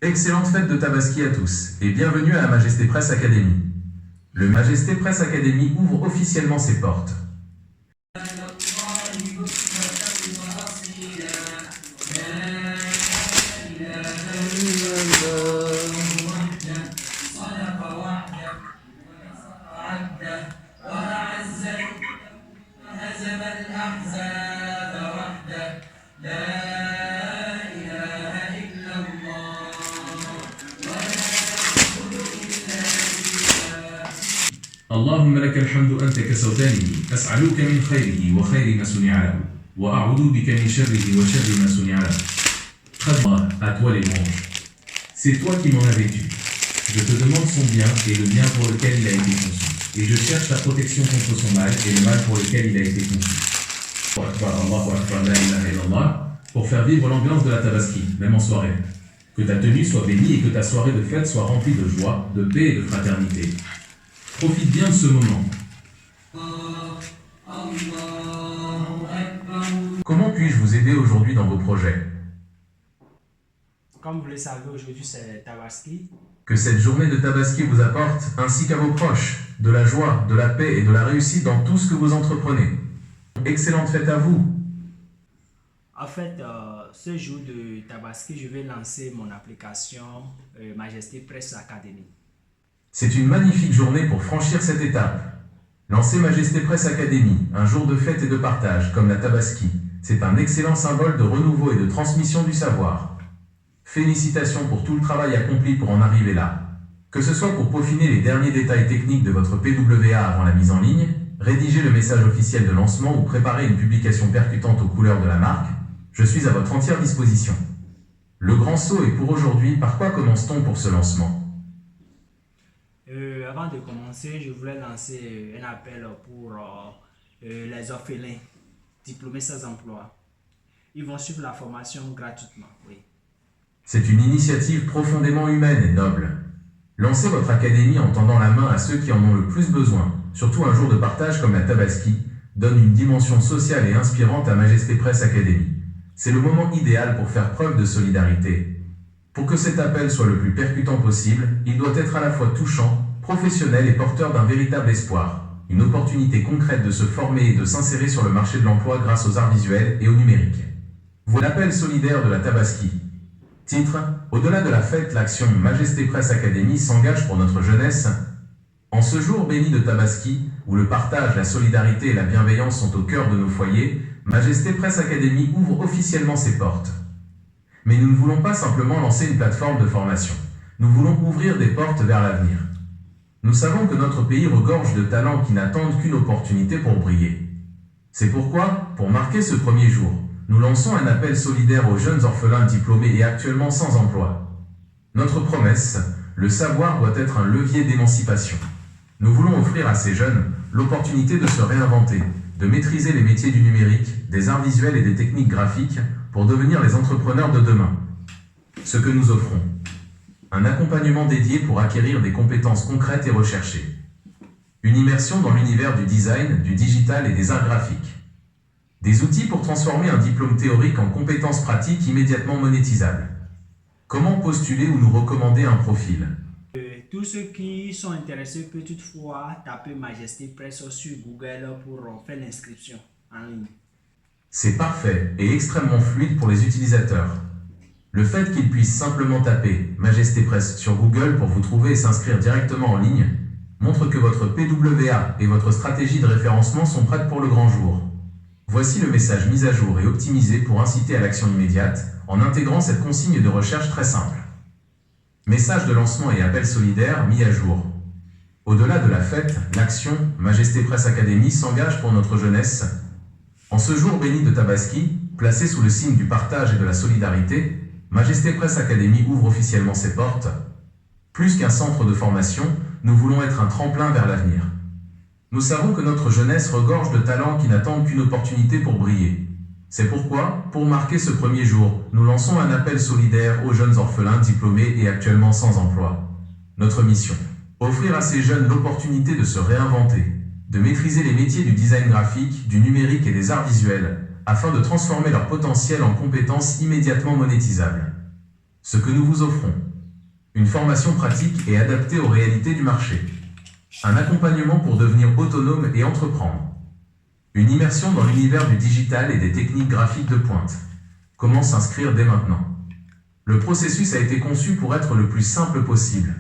Excellente fête de Tabaski à tous et bienvenue à la Majesté Press Academy. Le Majesté Press Academy ouvre officiellement ses portes. اللهم لك الحمد أنت كسوتني أسألك من خيره وخير ما صنع له وأعوذ بك من شره وشر ما صنع له. Khadra, à toi les louanges. C'est toi qui m'en as vêtu. Je te demande son bien et le bien pour lequel il a été conçu. Et je cherche ta protection contre son mal et le mal pour lequel il a été conçu. Allahu Akbar, la ilaha illallah, pour faire vivre l'ambiance de la Tabaski, même en soirée. Que ta tenue soit bénie et que ta soirée de fête soit remplie de joie, de paix et de fraternité. Profite bien de ce moment. Comment puis-je vous aider aujourd'hui dans vos projets? Comme vous le savez, aujourd'hui c'est Tabaski. Que cette journée de Tabaski vous apporte, ainsi qu'à vos proches, de la joie, de la paix et de la réussite dans tout ce que vous entreprenez. Excellente fête à vous. En fait, ce jour de Tabaski, je vais lancer mon application Majesté Press Academy. C'est une magnifique journée pour franchir cette étape. Lancer Majesté Press Academy, un jour de fête et de partage, comme la Tabaski, c'est un excellent symbole de renouveau et de transmission du savoir. Félicitations pour tout le travail accompli pour en arriver là. Que ce soit pour peaufiner les derniers détails techniques de votre PWA avant la mise en ligne, rédiger le message officiel de lancement ou préparer une publication percutante aux couleurs de la marque, je suis à votre entière disposition. Le grand saut est pour aujourd'hui, par quoi commence-t-on pour ce lancement? Avant de commencer, je voulais lancer un appel pour les orphelins diplômés sans emploi. Ils vont suivre la formation gratuitement, oui. C'est une initiative profondément humaine et noble. Lancez votre académie en tendant la main à ceux qui en ont le plus besoin, surtout un jour de partage comme la Tabaski, donne une dimension sociale et inspirante à Majesté Press Academy. C'est le moment idéal pour faire preuve de solidarité. Pour que cet appel soit le plus percutant possible, il doit être à la fois touchant, professionnel et porteur d'un véritable espoir, une opportunité concrète de se former et de s'insérer sur le marché de l'emploi grâce aux arts visuels et au numérique. Voilà l'appel solidaire de la Tabaski. Titre: Au-delà de la fête, l'action Majesté Press Academy s'engage pour notre jeunesse. En ce jour béni de Tabaski, où le partage, la solidarité et la bienveillance sont au cœur de nos foyers, Majesté Press Academy ouvre officiellement ses portes. Mais nous ne voulons pas simplement lancer une plateforme de formation. Nous voulons ouvrir des portes vers l'avenir. Nous savons que notre pays regorge de talents qui n'attendent qu'une opportunité pour briller. C'est pourquoi, pour marquer ce premier jour, nous lançons un appel solidaire aux jeunes orphelins diplômés et actuellement sans emploi. Notre promesse, le savoir doit être un levier d'émancipation. Nous voulons offrir à ces jeunes l'opportunité de se réinventer, de maîtriser les métiers du numérique, des arts visuels et des techniques graphiques pour devenir les entrepreneurs de demain. Ce que nous offrons: un accompagnement dédié pour acquérir des compétences concrètes et recherchées. Une immersion dans l'univers du design, du digital et des arts graphiques. Des outils pour transformer un diplôme théorique en compétences pratiques immédiatement monétisables. Comment postuler ou nous recommander un profil? Tous ceux qui sont intéressés peuvent toutefois taper Majesté Press sur Google pour faire l'inscription en ligne. C'est parfait et extrêmement fluide pour les utilisateurs. Le fait qu'ils puissent simplement taper Majesté Press sur Google pour vous trouver et s'inscrire directement en ligne montre que votre PWA et votre stratégie de référencement sont prêtes pour le grand jour. Voici le message mis à jour et optimisé pour inciter à l'action immédiate en intégrant cette consigne de recherche très simple. Message de lancement et appel solidaire mis à jour. Au-delà de la fête, l'action Majesté Press Academy s'engage pour notre jeunesse. En ce jour béni de Tabaski, placé sous le signe du partage et de la solidarité, Majesté Press Academy ouvre officiellement ses portes. Plus qu'un centre de formation, nous voulons être un tremplin vers l'avenir. Nous savons que notre jeunesse regorge de talents qui n'attendent qu'une opportunité pour briller. C'est pourquoi, pour marquer ce premier jour, nous lançons un appel solidaire aux jeunes orphelins diplômés et actuellement sans emploi. Notre mission: offrir à ces jeunes l'opportunité de se réinventer, de maîtriser les métiers du design graphique, du numérique et des arts visuels, afin de transformer leur potentiel en compétences immédiatement monétisables. Ce que nous vous offrons. Une formation pratique et adaptée aux réalités du marché. Un accompagnement pour devenir autonome et entreprendre. Une immersion dans l'univers du digital et des techniques graphiques de pointe. Comment s'inscrire dès maintenant? Le processus a été conçu pour être le plus simple possible.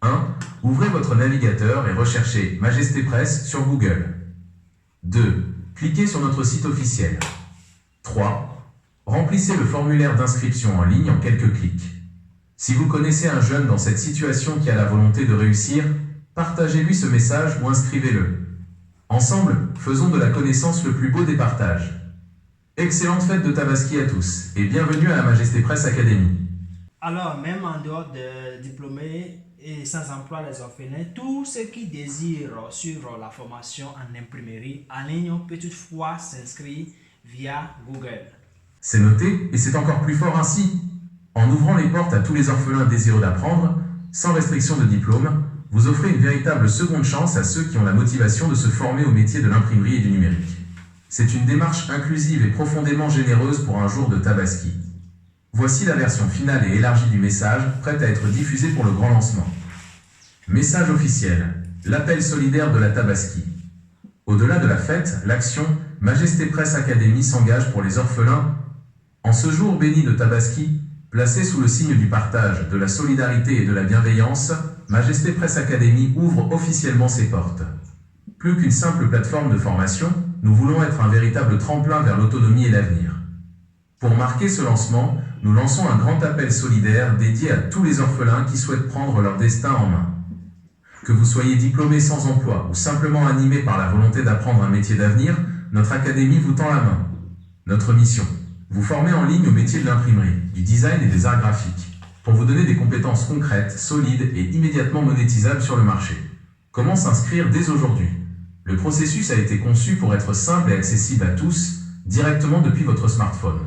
1. Ouvrez votre navigateur et recherchez Majesté Presse sur Google. 2. Cliquez sur notre site officiel. 3. Remplissez le formulaire d'inscription en ligne en quelques clics. Si vous connaissez un jeune dans cette situation qui a la volonté de réussir, partagez-lui ce message ou inscrivez-le. Ensemble, faisons de la connaissance le plus beau des partages. Excellente fête de Tabaski à tous et bienvenue à la Majesté Presse Academy. Alors, même en dehors de diplômés et sans emploi, les orphelins, tous ceux qui désirent suivre la formation en imprimerie en ligne peuvent toutefois s'inscrire via Google. C'est noté et c'est encore plus fort ainsi. En ouvrant les portes à tous les orphelins désireux d'apprendre, sans restriction de diplôme, vous offrez une véritable seconde chance à ceux qui ont la motivation de se former au métier de l'imprimerie et du numérique. C'est une démarche inclusive et profondément généreuse pour un jour de Tabaski. Voici la version finale et élargie du message, prête à être diffusée pour le grand lancement. Message officiel. L'appel solidaire de la Tabaski. Au-delà de la fête, l'action Majesté Presse Academy s'engage pour les orphelins. En ce jour béni de Tabaski, placé sous le signe du partage, de la solidarité et de la bienveillance, Majesté Presse Academy ouvre officiellement ses portes. Plus qu'une simple plateforme de formation, nous voulons être un véritable tremplin vers l'autonomie et l'avenir. Pour marquer ce lancement, nous lançons un grand appel solidaire dédié à tous les orphelins qui souhaitent prendre leur destin en main. Que vous soyez diplômé sans emploi ou simplement animé par la volonté d'apprendre un métier d'avenir, notre académie vous tend la main. Notre mission, vous former en ligne au métier de l'imprimerie, du design et des arts graphiques, pour vous donner des compétences concrètes, solides et immédiatement monétisables sur le marché. Comment s'inscrire dès aujourd'hui? Le processus a été conçu pour être simple et accessible à tous, directement depuis votre smartphone.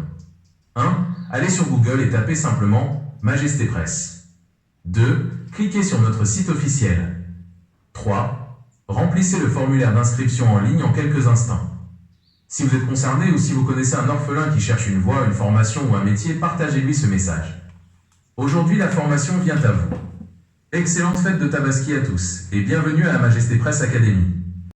1. Allez sur Google et tapez simplement Majesté Presse. 2. Cliquez sur notre site officiel. 3. Remplissez le formulaire d'inscription en ligne en quelques instants. Si vous êtes concerné ou si vous connaissez un orphelin qui cherche une voie, une formation ou un métier, partagez-lui ce message. Aujourd'hui, la formation vient à vous. Excellente fête de Tabaski à tous et bienvenue à la Majesté Presse Academy.